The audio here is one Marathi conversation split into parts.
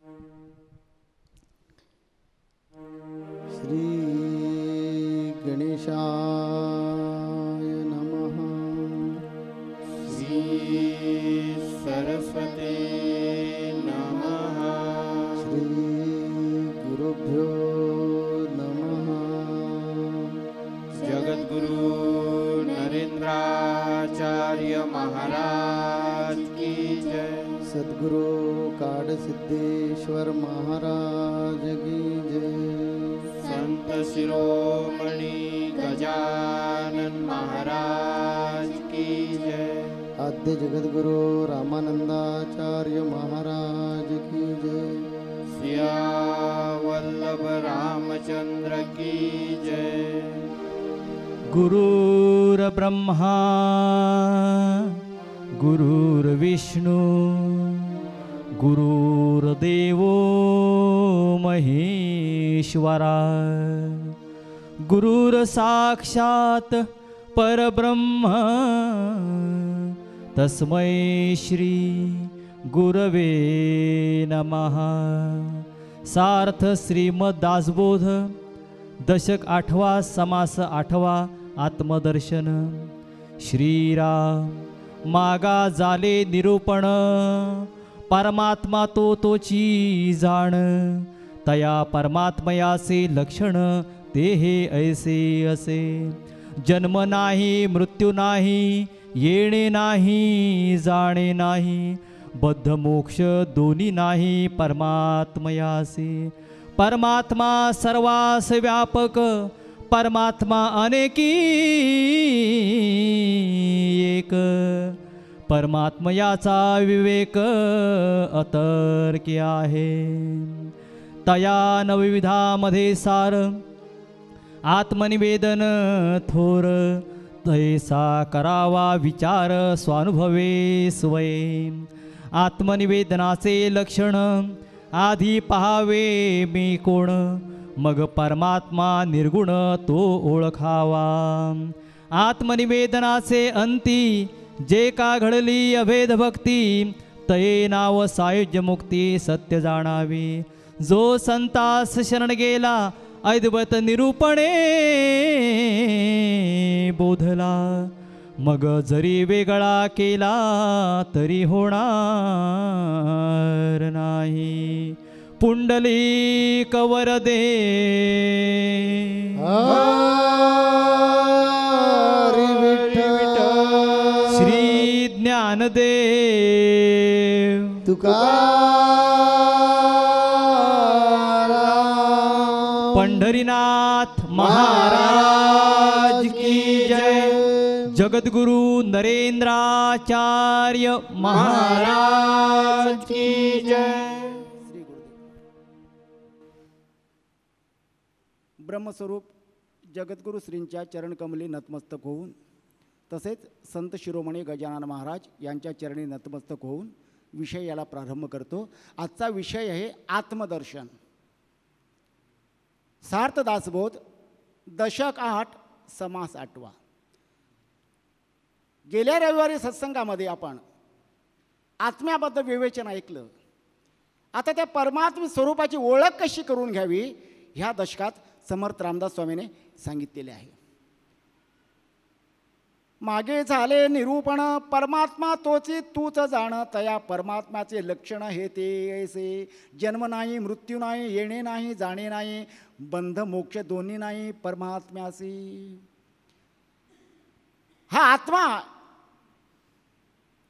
श्री गणेशाय नमः। श्री सरस्वते नमः। श्री गुरुभ्यो नमः। जगद्गुरु नरेंद्राचार्य महाराज की जय। सद्गुरु काडसिद्धेश्वर महाराज की जय। संत शिरोमणि गजानन महाराज की जय। आद्य जगद्गुरु रामानंदाचार्य महाराज की जय। सियावल्लभ रामचंद्र की जय। गुरुर्ब्रह्मा गुरुर्विष्णु गुरुर्देवो महेश्वरा गुरुर्साक्षात् परब्रह्म तस्मै श्री गुरवे नमः। सार्थ श्रीमद्दासबोध दशक 8वा समास 8वा आत्मदर्शन। श्रीराम मागा झाले निरूपण परमात्मा तो तोची जाण। तया परमात्मयाचे लक्षण ते हे ऐसे असे। जन्म नाही मृत्यू नाही येणे नाही जाणे नाही। बद्ध मोक्ष दोन्ही नाही परमात्मयासे। परमात्मा सर्वास व्यापक परमात्मा अनेकी एक। परमात्मयाचा विवेक अतर्क्य आहे। तया नवविधामध्ये सार आत्मनिवेदन थोर। तैसा करावा विचार स्वानुभवे स्वये। आत्मनिवेदनाचे लक्षण आधी पहावे मी कोण। मग परमात्मा निर्गुण तो ओळखावा। आत्मनिवेदनाचे अंती जे का घडली अभेद भक्ती। तये नाव सायुज्य मुक्ती सत्य जाणावी। जो संतास शरण गेला अद्वैत निरूपणे बोधला। मग जरी वेगळा केला तरी होणार नाही। पुंडलिक वरदे हरी विठ्ठल। श्री ज्ञानदेव तुकाराम। पंढरीनाथ महाराज की जय। जगद्गुरु नरेंद्राचार्य महाराज की जय। ब्रह्मस्वरूप जगद्गुरु श्रींच्या चरणकमली नतमस्तक होऊन तसेच संत शिरोमणी गजानन महाराज यांच्या चरणी नतमस्तक होऊन विषय याला प्रारंभ करतो। आजचा विषय आहे आत्मदर्शन। सार्थ दासबोध दशक 8 समास 8वा। गेल्या रविवारी सत्संगामध्ये आपण आत्म्याबद्दल विवेचन ऐकलं। आता त्या परमात्म स्वरूपाची ओळख कशी करून घ्यावी ह्या दशकात समर्थ रामदास स्वामीने सांगितलेले आहे। मागे झाले निरूपण परमात्मा तोची तूच जाण। तया परमात्म्याचे लक्षण हे ते ऐसे। जन्म नाही मृत्यू नाही येणे नाही जाणे नाही। बंध मोक्ष दोन्ही नाही परमात्म्यासी। हा आत्मा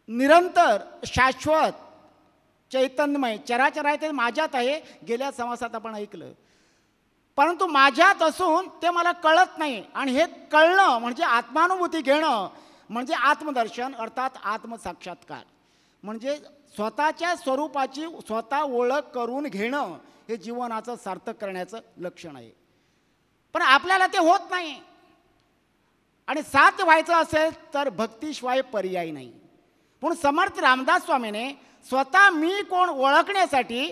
निरंतर शाश्वत चैतन्यमय चराचर आहे। ते माझ्यात आहे गेल्या समासात आपण ऐकलं। परंतु माझ्यात असून ते मला कळत नाही। आणि हे कळणं म्हणजे आत्मानुभूती घेणं म्हणजे आत्मदर्शन अर्थात आत्मसाक्षात्कार। म्हणजे स्वतःच्या स्वरूपाची स्वतः ओळख करून घेणं हे जीवनाचं सार्थक करण्याचं लक्षण आहे। पण आपल्याला ते होत नाही। आणि साध्य व्हायचं असेल तर भक्तीशिवाय पर्याय नाही। म्हणून समर्थ रामदास स्वामीने स्वतः मी कोण ओळखण्यासाठी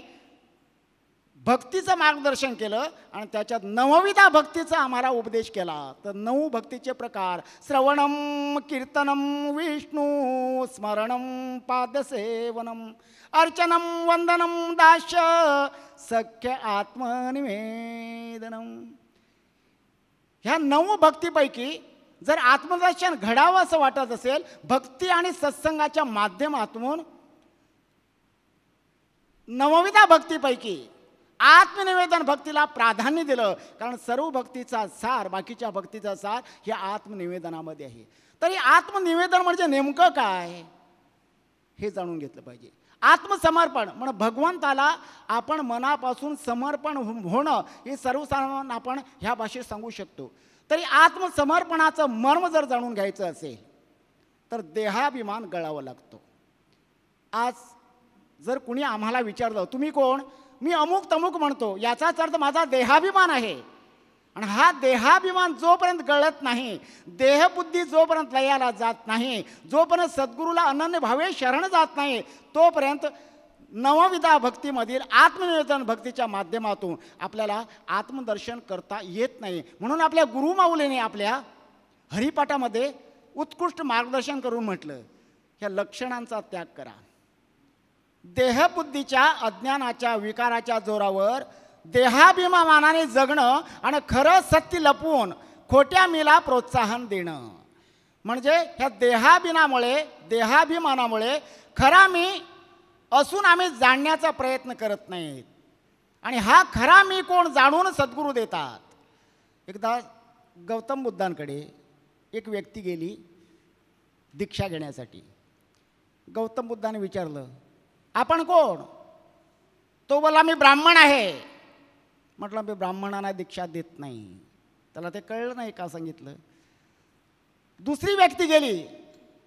भक्तीचं मार्गदर्शन केलं आणि त्याच्यात नवविधा भक्तीचा आम्हाला उपदेश केला. तर 9 भक्तीचे प्रकार: श्रवणम, कीर्तनम, विष्णू स्मरणम, पादसेवनम, अर्चनम, वंदनम, दास्य, सख्य आत्मनिवेदनम. ह्या 9 भक्तीपैकी जर आत्मदर्शन घडावं असं वाटत असेल, भक्ती आणि सत्संगाच्या माध्यमातून नवविधा भक्तीपैकी आत्मनिवेदन भक्तीला प्राधान्य दिलं. कारण सर्व भक्तीचा सार, बाकीच्या भक्तीचा सार हे आत्मनिवेदनामध्ये आहे. तरी आत्मनिवेदन म्हणजे नेमकं काय हे जाणून घेतलं पाहिजे. आत्मसमर्पण म्हणजे भगवंताला आपण मनापासून समर्पण होणं हे सर्वसाधारण आपण ह्या भाषेत सांगू शकतो. तरी आत्मसमर्पणाचं मर्म जर जाणून घ्यायचं असेल तर देहाभिमान गळावा लागतो. आज जर कुणी आम्हाला विचारलं तुम्ही कोण, मी अमुक तमुक म्हणतो, याचाच अर्थ माझा देहाभिमान आहे. आणि हा देहाभिमान जोपर्यंत गळत नाही, देहबुद्धी जोपर्यंत लयाला जात नाही, जोपर्यंत सद्गुरूला अनन्य भावे शरण जात नाही, तोपर्यंत नवविधा भक्तीमधील आत्मनिवेदन भक्तीच्या माध्यमातून आपल्याला आत्मदर्शन करता येत नाही. म्हणून आपल्या गुरुमाऊलीने आपल्या हरिपाठामध्ये उत्कृष्ट मार्गदर्शन करून म्हटलं, ह्या लक्षणांचा त्याग करा. देहबुद्धीच्या अज्ञानाच्या विकाराच्या जोरावर देहाभिमानाने जगणं आणि खरं सत्य लपवून खोट्या मीला प्रोत्साहन देणं म्हणजे ह्या देहाभिमानामुळे खरा मी असून आम्ही जाणण्याचा प्रयत्न करत नाहीत. आणि हा खरा मी कोण जाणून सद्गुरू देतात. एकदा गौतम बुद्धांकडे एक व्यक्ती गेली दीक्षा घेण्यासाठी. गौतम बुद्धाने विचारलं, आपण कोण? तो बोला, मी ब्राह्मण आहे. म्हटलं, मी ब्राह्मणांना दीक्षा देत नाही. त्याला ते कळलं नाही का सांगितलं. दुसरी व्यक्ती गेली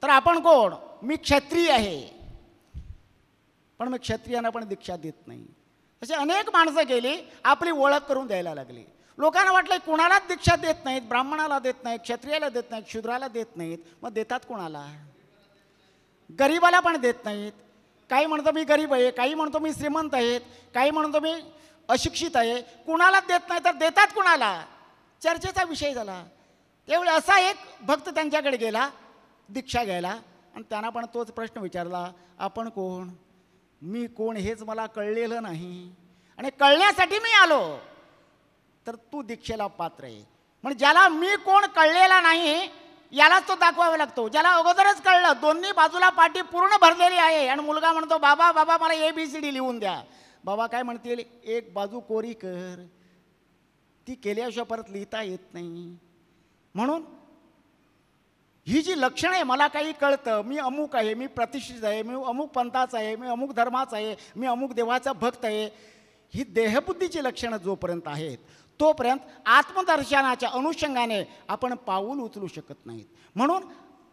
तर आपण कोण? मी क्षत्रिय आहे, पण मी क्षत्रियांना पण दीक्षा देत नाही. असे अनेक माणसं गेली, आपली ओळख करून द्यायला लागली. लोकांना वाटलं कुणालाच दीक्षा देत नाहीत, ब्राह्मणाला देत नाहीत, क्षत्रियाला देत नाहीत, शूद्राला देत नाहीत, मग देतात कोणाला? गरीबाला पण देत नाहीत. काही म्हणतो मी गरीब आहे, काही म्हणतो मी श्रीमंत आहेत, काही म्हणतो मी अशिक्षित आहे. कुणालाच देत नाही तर देतात कुणाला? चर्चेचा विषय झाला. त्यावेळी असा एक भक्त त्यांच्याकडे गेला दीक्षा घ्यायला आणि त्यांना पण तोच प्रश्न विचारला, आपण कोण? मी कोण हेच मला कळलेलं नाही आणि कळण्यासाठी मी आलो. तर तू दीक्षेला पात्र आहे. म्हणजे ज्याला मी कोण कळलेला नाही यालाच तो दाखवावा लागतो. ज्याला अगोदरच कळलं, दोन्ही बाजूला पाठी पूर्ण भरलेली आहे आणि मुलगा म्हणतो, बाबा बाबा मला ABCD लिहून द्या. बाबा काय म्हणतील, एक बाजू कोरी कर. ती केल्याशिवाय परत लिहिता येत नाही. म्हणून ही जी लक्षणं आहे, मला काही कळतं, मी अमुक आहे, मी प्रतिष्ठित आहे, मी अमुक पंथाचा आहे, मी अमुक धर्माचा आहे, मी अमुक देवाचा भक्त आहे, ही देहबुद्धीची लक्षणं जोपर्यंत आहेत तोपर्यंत आत्मदर्शनाच्या अनुषंगाने आपण पाऊल उचलू शकत नाहीत. म्हणून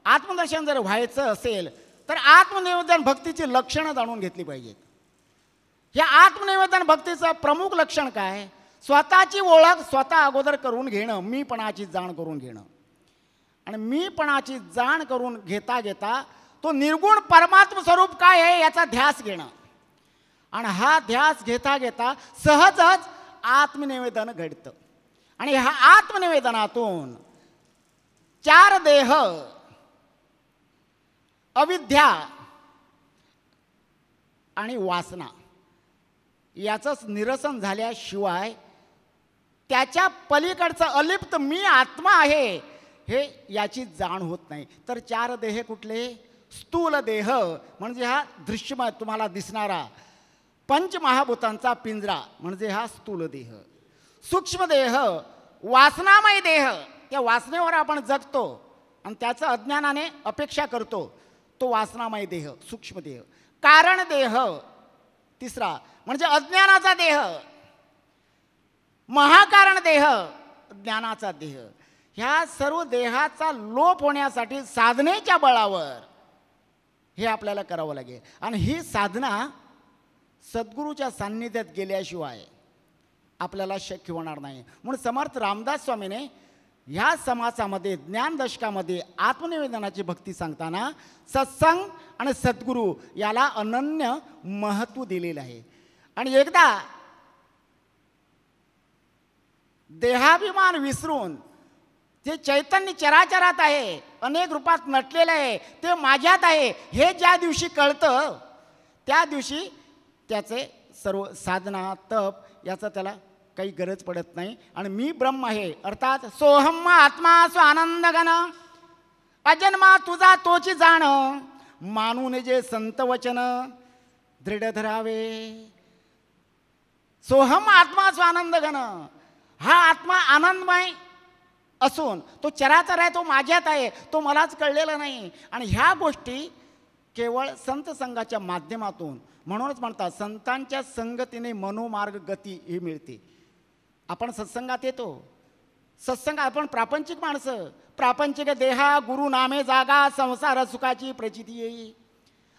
आत्मदर्शन जर व्हायचं असेल तर आत्मनिवेदन भक्तीची लक्षणं जाणून घेतली पाहिजेत. या आत्मनिवेदन भक्तीचं प्रमुख लक्षण काय? स्वतःची ओळख स्वतः अगोदर करून घेणं, मीपणाची जाण करून घेणं. आणि मीपणाची जाण करून घेता घेता तो निर्गुण परमात्म स्वरूप काय आहे याचा ध्यास घेणं. आणि हा ध्यास घेता घेता सहजच आत्मनिवेदन घडतं. आणि ह्या आत्मनिवेदनातून 4 देह, अविद्या आणि वासना याचंच निरसन झाल्याशिवाय त्याच्या पलीकडचं अलिप्त मी आत्मा आहे हे याची जाण होत नाही. तर 4 देह कुठले? स्थूल देह म्हणजे हा दृश्यमय तुम्हाला दिसणारा पंचमहाभूतांचा पिंजरा म्हणजे हा स्थूल देह. सूक्ष्म देह, वासनामय देह, त्या वासनेवर आपण जगतो आणि त्याचं अज्ञानाने अपेक्षा करतो, तो वासनामय देह सूक्ष्म देह. कारण देह तिसरा म्हणजे अज्ञानाचा देह. महाकारण देह ज्ञानाचा देह. ह्या सर्व देहाचा लोप होण्यासाठी साधनेच्या बळावर हे आपल्याला करावं लागेल. आणि ही साधना सद्गुरूच्या सान्निध्यात गेल्याशिवाय आपल्याला शक्य होणार नाही. म्हणून समर्थ रामदास स्वामीने ह्या समासामध्ये ज्ञानदशकामध्ये आत्मनिवेदनाची भक्ती सांगताना सत्संग आणि सद्गुरू याला अनन्य महत्त्व दिलेलं आहे. आणि एकदा देहाभिमान विसरून जे चैतन्य चराचरात आहे, अनेक रूपात नटलेलं आहे, ते माझ्यात आहे हे ज्या दिवशी कळतं त्या दिवशी त्याचे सर्व साधना तप याचा त्याला काही गरज पडत नाही. आणि मी ब्रह्म आहे अर्थात सोहम आत्मा स्व आनंद घन अजन्मा तुझा तोची जाण मानून जे संत वचन दृढ धरावे. सोहम आत्मा स्व आनंद घन, हा आत्मा आनंदमय असून तो चराचर आहे, तो माझ्यात आहे, तो मलाच कळलेला नाही. आणि ह्या गोष्टी केवळ संत संघाच्या माध्यमातून, म्हणूनच म्हणतात संतांच्या संगतीने मनोमार्ग गती ही मिळते. आपण सत्संगात येतो, सत्संग आपण प्रापंचिक माणसं, प्रापंचिक देहा गुरु नामे जागा संसार सुखाची प्रचिती येई.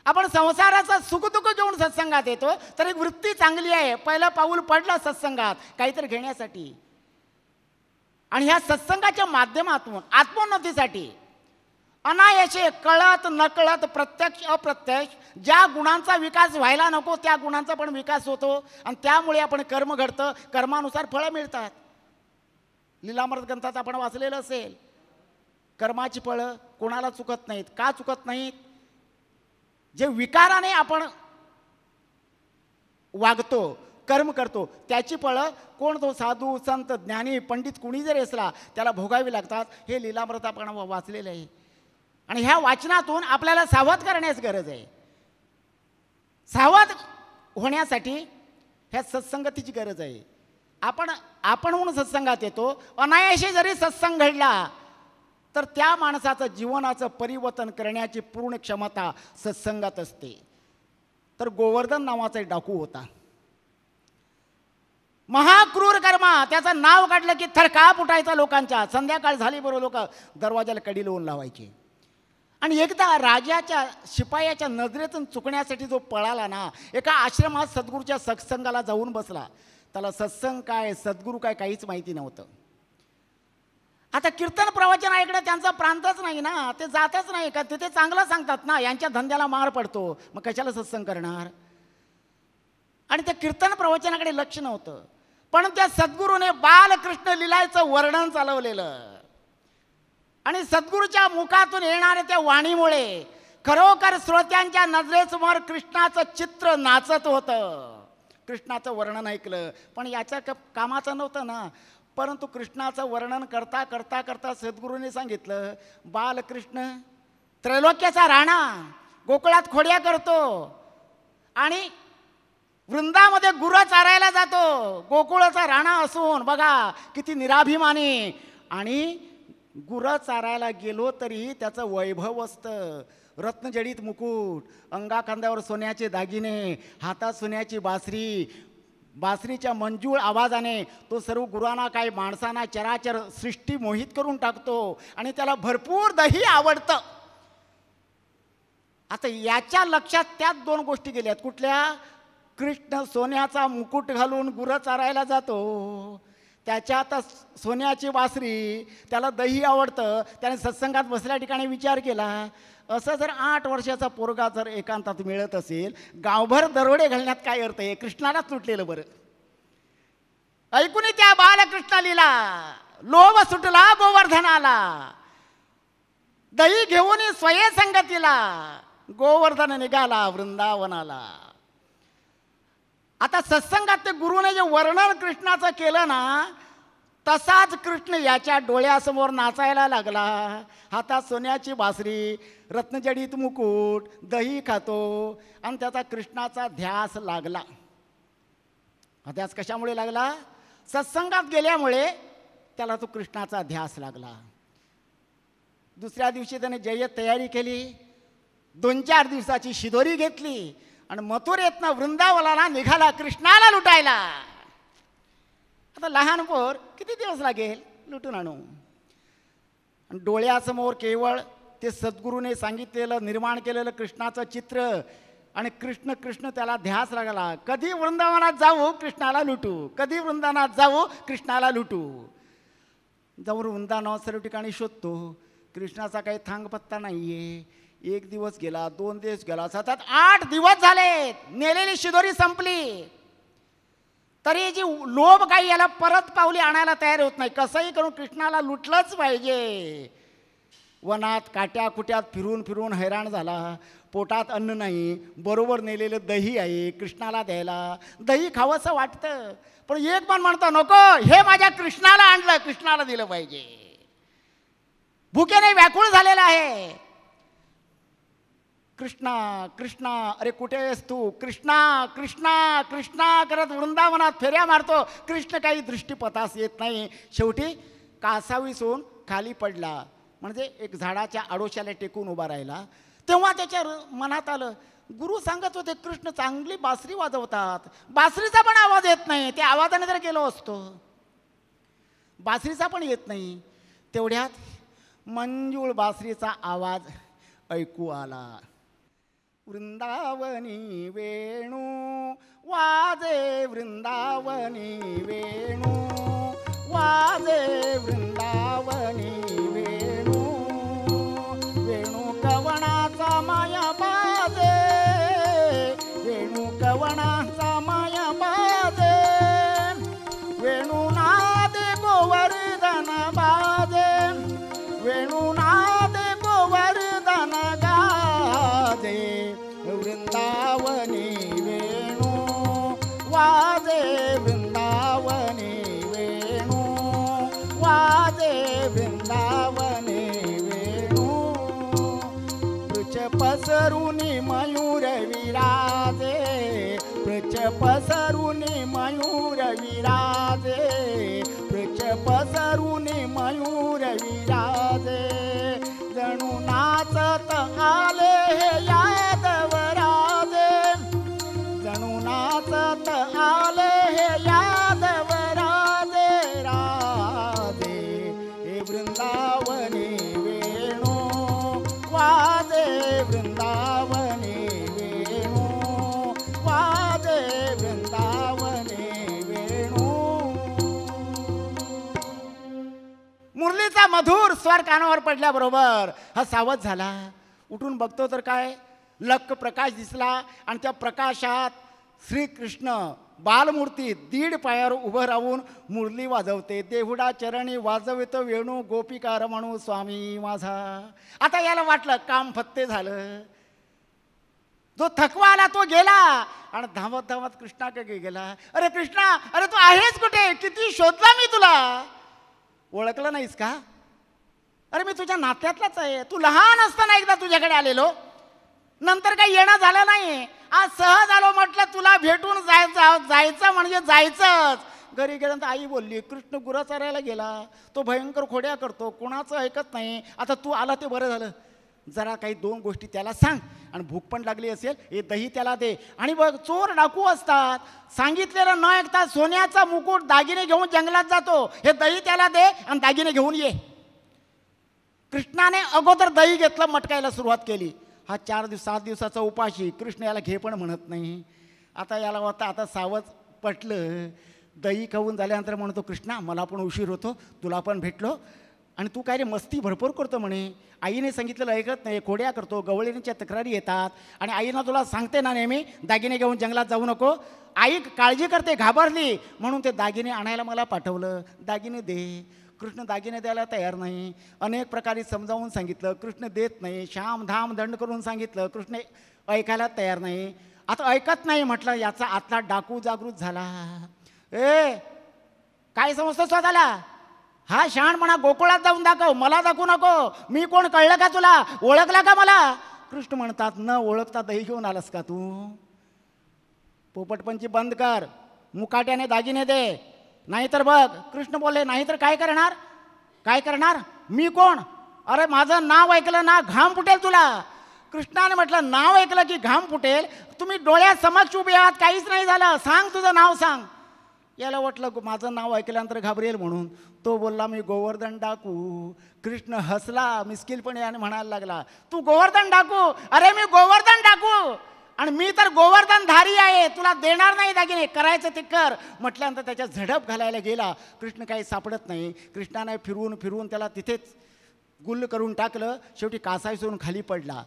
आपण संसाराचं सुखदुःख घेऊन सत्संगात येतो, तर एक वृत्ती चांगली आहे, पहिलं पाऊल पडलं सत्संगात काहीतरी घेण्यासाठी. आणि ह्या सत्संगाच्या माध्यमातून आत्मोन्नतीसाठी अनायासे कळत नकळत प्रत्यक्ष अप्रत्यक्ष ज्या गुणांचा विकास व्हायला नको त्या गुणांचा पण विकास होतो. आणि त्यामुळे आपण कर्म घडतं, कर्मानुसार फळं मिळतात. लीलामृत ग्रंथात आपण वाचलेलं असेल, कर्माची फळं कोणाला चुकत नाहीत. का चुकत नाहीत? जे विकाराने आपण वागतो, कर्म करतो, त्याची फळं कोण तो साधू संत ज्ञानी पंडित कुणी जरी असला त्याला भोगावी लागतात. हे लीलामृत आपण वाचलेलं आहे. आणि ह्या वाचनातून आपल्याला सावध करण्यास गरज आहे. सावध होण्यासाठी ह्या सत्संगतीची गरज आहे. आपण म्हणून सत्संगात येतो, अनायासे जरी सत्संग घडला तर त्या माणसाचं जीवनाचं परिवर्तन करण्याची पूर्ण क्षमता सत्संगात असते. तर गोवर्धन नावाचा एक डाकू होता, महाक्रूर कर्मा, त्याचं नाव काढलं की थरकाप उठायचा लोकांच्या. संध्याकाळ झाली बरोबर लोक दरवाजाला कडी लावून लावायचे. आणि एकदा राजाच्या शिपायाच्या नजरेतून चुकण्यासाठी जो पळाला ना, एका आश्रमात सद्गुरूच्या सत्संगाला जाऊन बसला. त्याला सत्संग काय सद्गुरू काय काहीच माहिती नव्हतं. आता कीर्तन प्रवचन ऐकणं त्यांचा प्रांतच नाही ना, ते जातच नाही का, तिथे चांगलं सांगतात ना, यांच्या धंद्याला मार पडतो, मग कशाला सत्संग करणार. आणि त्या कीर्तन प्रवचनाकडे लक्ष नव्हतं. पण त्या सद्गुरूने बालकृष्ण लीलाचं वर्णन चालवलेलं आणि सद्गुरूच्या मुखातून येणाऱ्या त्या वाणीमुळे खरोखर श्रोत्यांच्या नजरेसमोर कृष्णाचं चित्र नाचत होतं. कृष्णाचं वर्णन ऐकलं, पण याच्या कामाचं नव्हतं ना. परंतु कृष्णाचं वर्णन करता करता करता सद्गुरूने सांगितलं, बालकृष्ण त्रैलोक्याचा राणा, गोकुळात खोड्या करतो आणि वृंदामध्ये गुरं चारायला जातो. गोकुळाचा राणा असून बघा किती निराभिमानी. आणि गुरं चारायला गेलो तरी त्याचं वैभव असतं, रत्नजडित मुकुट, अंगाखांद्यावर सोन्याचे दागिने, हातात सोन्याची बासरी, बासरीच्या मंजूळ आवाजाने तो सर्व गुरांना काही माणसांना चराचर सृष्टी मोहित करून टाकतो. आणि त्याला भरपूर दही आवडतं. आता याच्या लक्षात त्यात दोन गोष्टी गेल्यात. कुठल्या? कृष्ण सोन्याचा मुकुट घालून गुरं चारायला जातो, त्याच्यात सोन्याची बासरी, त्याला दही आवडतं. त्याने सत्संगात बसल्या ठिकाणी विचार केला, असं जर 8 वर्षाचा पोरगा जर एकांतात मिळत असेल, गावभर दरोडे घालण्यात काय अर्थ आहे, कृष्णालाच तुटलेलं बरं. ऐकून त्या बालकृष्ण लीला लोभ सुटला गोवर्धनाला, दही घेऊन स्वये संगतीला गोवर्धन निघाला वृंदावनाला. आता सत्संगात ते गुरुने जे वर्णन कृष्णाचं केलं ना, तसाच कृष्ण याच्या डोळ्यासमोर नाचायला लागला. हातात सोन्याची बासरी, रत्नजडित मुकुट, दही खातो आणि त्याचा कृष्णाचा ध्यास लागला. हा ध्यास कशामुळे लागला? सत्संगात गेल्यामुळे त्याला तो कृष्णाचा ध्यास लागला. दुसऱ्या दिवशी त्याने जय्यत तयारी केली, 2-4 दिवसाची शिदोरी घेतली आणि मथुरेतनं वृंदावनाला निघाला कृष्णाला लुटायला. आता लहान पोर किती दिवस लागेल लुटून आणू. आणि डोळ्यासमोर केवळ ते सद्गुरूने सांगितलेलं निर्माण केलेलं कृष्णाचं चित्र आणि कृष्ण कृष्ण त्याला ध्यास लागला. कधी वृंदावनात जाऊ कृष्णाला लुटू, कधी वृंदावनात जाऊ कृष्णाला लुटू. जाऊन वृंदावनात सर्व ठिकाणी शोधतो, कृष्णाचा काही थांगपत्ता नाहीये. 1 दिवस गेला, 2 दिवस गेला, सतत 8 दिवस झाले, नेलेली शिदोरी संपली. तरी जी लोभ काही याला परत पावली आणायला तयार होत नाही. कसंही करून कृष्णाला लुटलंच पाहिजे. वनात काट्या कुट्यात फिरून फिरून हैराण झाला. पोटात अन्न नाही, बरोबर नेलेलं दही आहे कृष्णाला द्यायला. दही खावंसं वाटतं, पण एक मन म्हणतो नको, हे माझ्या कृष्णाला आणलं, कृष्णाला दिलं पाहिजे. भुकेने व्याकुळ झालेला आहे. कृष्णा कृष्णा, अरे कुठे आहेस तू? कृष्णा कृष्णा कृष्णा करत वृंदावनात फेऱ्या मारतो. कृष्ण काही दृष्टीपथास येत नाही. शेवटी कासावीसून खाली पडला, म्हणजे एक झाडाच्या आडोशाला टेकून उभा राहिला. तेव्हा त्याच्या मनात आलं, गुरु सांगत होते कृष्ण चांगली बासरी वाजवतात, बासरीचा पण आवाज येत नाही. त्या आवाजाने जर गेलो असतो, बासरीचा पण येत नाही. तेवढ्यात मंजूळ बासरीचा आवाज ऐकू आला. वृंदावनी वेणू वाजे, वृंदावनी वेणू वाजे, वृंदावनी वेणू, वेणू कवणाचा माया बाजे, वेणू कवणाचा माया बाजे, वेणू नादे गोवर्धन बाजे, वेणू नादे गोवर्धन गाजे, वृंदावनी वेणू वाजे, वृंदावनी वेणू वाजे, वृंदावनी वेणू, पृच पसरुनी मयूर विराजे, पृच पसरुनी मयूर विराजे, पृच पसरुनी मयूर विराजे, जणू नाचत आले हे यादवराजे, जणू नाचत आले हे यादवराजे, राजे हे वृंदावनी वेणू वाजे, वृंदावनी वेणू वाजे, वृंदावनी वेणू. मुरलीचा मधुर स्वर कानावर पडल्याबरोबर हा सावध झाला. उठून बघतो तर काय, लख प्रकाश दिसला आणि त्या प्रकाशात श्रीकृष्ण बालमूर्ती दीड पायावर उभं राहून मुरली वाजवते. देहुडा चरणी वाजवितो वेणू, गोपिका रमणू स्वामी माझा. आता याला वाटलं काम फत्ते झालं. जो थकवा आला तो गेला आणि धावत धावत कृष्णाकडे गेला. अरे कृष्णा, अरे तू आहेस कुठे? किती शोधला मी तुला, ओळखलं नाहीस का? अरे मी तुझ्या नात्यातलाच आहे. तू लहान असताना एकदा तुझ्याकडे आलेलो, नंतर काही येणं झालं नाही. आज सहज आलो, म्हटलं तुला भेटून जायचं म्हणजे जायचंच. घरी गेल्यानंतर आई बोलली कृष्ण गुरं चरायला गेला, तो भयंकर खोड्या करतो, कुणाचं ऐकत नाही. आता तू आला ते बरं झालं. जरा काही दोन गोष्टी त्याला सांग, आणि भूक पण लागली असेल, हे दही त्याला दे. आणि बघ चोर डाकू असतात, सांगितलेलं न ऐकता सोन्याचा मुकुट दागिने घेऊन जंगलात जातो. हे दही त्याला दे आणि दागिने घेऊन ये. कृष्णाने अगोदर दही घेतलं, मटकायला सुरुवात केली. हा 7 दिवसाचा उपाशी. कृष्ण याला घे पण म्हणत नाही. आता याला होता आता सावध पटलं. दही खाऊन झाल्यानंतर म्हणतो कृष्णा मला पण उशीर होतो, तुला पण भेटलो, आणि तू काय रे मस्ती भरपूर करतो म्हणे. आईने सांगितलेलं ऐकत नाही, खोड्या करतो, गवळणीच्या तक्रारी येतात. आणि आईनं तुला सांगते ना नेहमी दागिने घेऊन जंगलात जाऊ नको. आई काळजी करते, घाबरली म्हणून ते दागिने आणायला मला पाठवलं. दागिने दे. कृष्ण दागिने द्यायला तयार नाही. अनेक प्रकारे समजावून सांगितलं, कृष्ण देत नाही. श्याम धाम दंड करून सांगितलं, कृष्ण ऐकायला तयार नाही. आता ऐकत नाही म्हटलं, याचा आतला डाकू जागृत झाला. ए काय समजतो स्वतःला? हा शहाणपणा गोकुळात जाऊन दाखव, मला दाखवू नको. मी कोण कळलं का तुला? ओळखलं का मला? कृष्ण म्हणतात न ओळखता दही घेऊन आलास का तू? पोपटपंची बंद कर, मुकाट्याने दागिने दे, नाहीतर बघ. कृष्ण बोलले नाहीतर काय करणार? काय करणार? मी कोण? अरे माझं नाव ऐकलं ना घाम फुटेल तुला. कृष्णाने म्हटलं नाव ऐकलं की घाम फुटेल? तुम्ही डोळ्यात समक्ष उभे आहात, काहीच नाही झालं, सांग तुझं नाव सांग. याला वाटलं माझं नाव ऐकल्यानंतर घाबरेल म्हणून तो बोलला मी गोवर्धन डाकू. कृष्ण हसला मिस्किलपणे आणि म्हणायला लागला तू गोवर्धन डाकू? अरे मी गोवर्धन डाकू आणि मी तर गोवर्धन धारी आहे, तुला देणार नाही दागिने, करायचं ते कर म्हटल्यानंतर त्याच्या झडप घालायला गेला. कृष्ण काही सापडत नाही. कृष्णाने फिरून फिरून त्याला तिथेच गुल्ल करून टाकलं. शेवटी कासावीसून खाली पडला.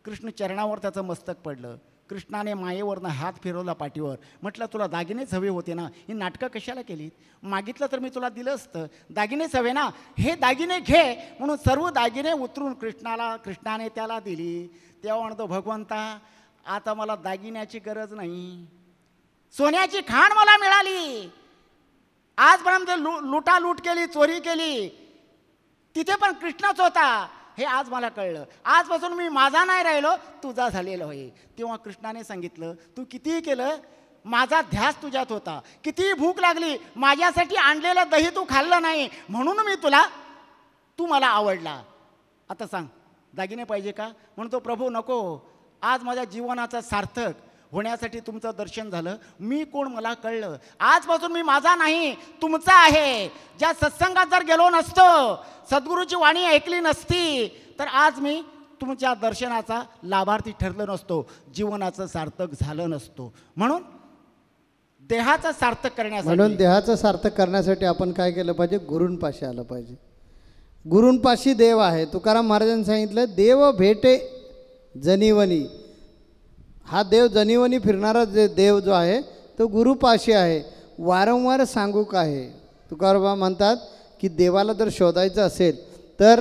कृष्ण चरणावर त्याचं मस्तक पडलं. कृष्णाने मायेवरनं हात फिरवला पाठीवर. म्हटलं तुला दागिनेच हवे होते ना, ही नाटकं कशाला केलीत? मागितलं तर मी तुला दिलं असतं. दागिनेच हवे ना, हे दागिने घे म्हणून सर्व दागिने उतरून कृष्णाने त्याला दिली. तेव्हा म्हणतो भगवंता आता मला दागिन्याची गरज नाही, सोन्याची खाण मला मिळाली. आजपर्यंत लुटालूट केली, चोरी केली, तिथे पण कृष्णच होता हे आज मला कळलं. आजपासून मी माझा नाही राहिलो, तुझा झालेला होय. तेव्हा कृष्णाने सांगितलं तू कितीही केलं माझा ध्यास तुझ्यात होता. कितीही भूक लागली माझ्यासाठी आणलेलं दही तू खाल्लं नाही म्हणून मी तू मला आवडला. आता सांग दागिने पाहिजे का? म्हणतो प्रभू नको, आज माझ्या जीवनाचा सार्थक होण्यासाठी तुमचं दर्शन झालं. मी कोण मला कळलं. आजपासून मी माझा नाही तुमचा आहे. ज्या सत्संगात जर गेलो नसतो, सद्गुरूची वाणी ऐकली नसती तर आज मी तुमच्या दर्शनाचा लाभार्थी ठरलो नसतो, जीवनाचं सार्थक झालं नसतो. म्हणून देहाचं सार्थक करण्यासाठी आपण काय केलं पाहिजे? गुरूंपाशी आलं पाहिजे. गुरूंपाशी देव आहे. तुकाराम महाराजांनी सांगितलं देव भेटे जनिवनी. हा देव जनिवनी फिरणारा देव जो आहे तो गुरुपाशी आहे. वारंवार सांगू का आहे? तुकाराम म्हणतात की देवाला जर शोधायचं असेल तर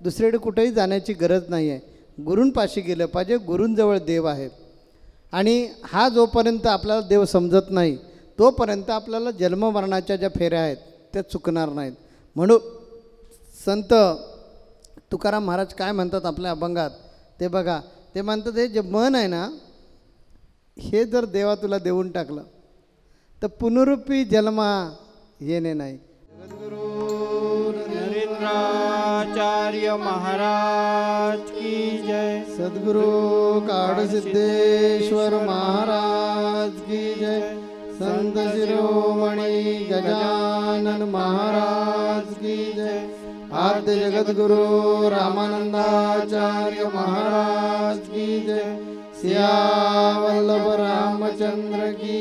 दुसरीकडे कुठेही जाण्याची गरज नाही आहे, गुरूंपाशी गेलं पाहिजे. गुरूंजवळ देव आहे. आणि हा जोपर्यंत आपल्याला देव समजत नाही तोपर्यंत आपल्याला जन्ममरणाच्या ज्या फेऱ्या आहेत त्या चुकणार नाहीत. म्हणून संत तुकाराम महाराज काय म्हणतात आपल्या अभंगात ते बघा. ते म्हणतात हे जे मन आहे ना, हे जर देवा तुला देऊन टाकलं तर पुनरुपी जन्मा येणे नाही. नरेंद्राचार्य महाराज की जय. सद्गुरु काडसिद्धेश्वर महाराज की जय. संत शिरोमणी गजानन महाराज की जय. आद्य जगद्गुरु रामानंदाचार्य महाराज की जय. सिया वल्लभ रामचंद्र की